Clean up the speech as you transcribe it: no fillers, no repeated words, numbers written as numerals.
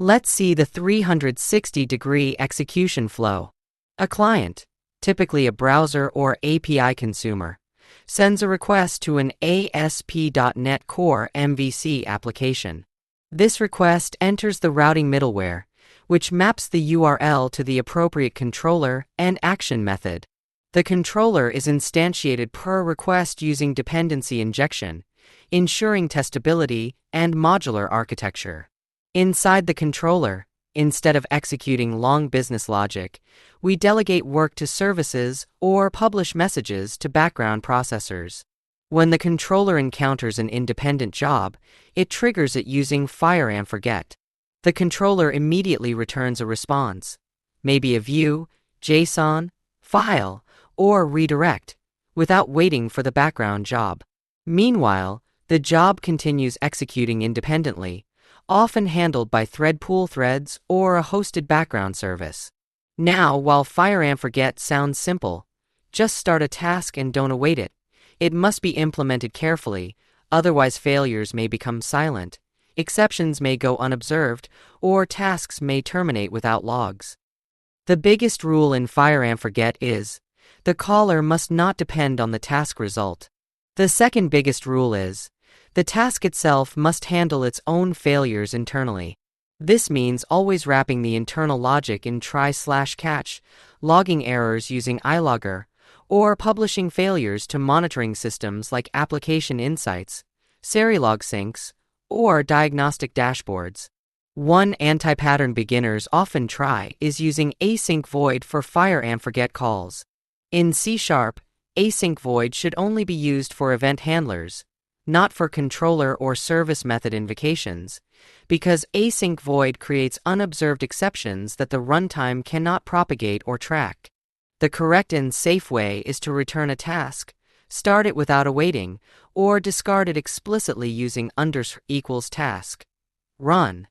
Let's see the 360-degree execution flow. A client, typically a browser or API consumer, sends a request to an ASP.NET Core MVC application. This request enters the routing middleware, which maps the URL to the appropriate controller and action method. The controller is instantiated per request using dependency injection, ensuring testability and modular architecture. Inside the controller, instead of executing long business logic, we delegate work to services or publish messages to background processors. When the controller encounters an independent job, it triggers it using fire and forget. The controller immediately returns a response, maybe a view, JSON, file, or redirect, without waiting for the background job. Meanwhile, the job continues executing independently, often handled by thread pool threads or a hosted background service. Now, while fire and forget sounds simple, just start a task and don't await it. It must be implemented carefully, otherwise failures may become silent, exceptions may go unobserved, or tasks may terminate without logs. The biggest rule in fire and forget is, the caller must not depend on the task result. The second biggest rule is, the task itself must handle its own failures internally. This means always wrapping the internal logic in try/catch, logging errors using iLogger, or publishing failures to monitoring systems like Application Insights, Serilog syncs, or diagnostic dashboards. One anti-pattern beginners often try is using async void for fire and forget calls. In C#, async void should only be used for event handlers, not for controller or service method invocations, because async void creates unobserved exceptions that the runtime cannot propagate or track. The correct and safe way is to return a task, start it without awaiting, or discard it explicitly using _task. Run.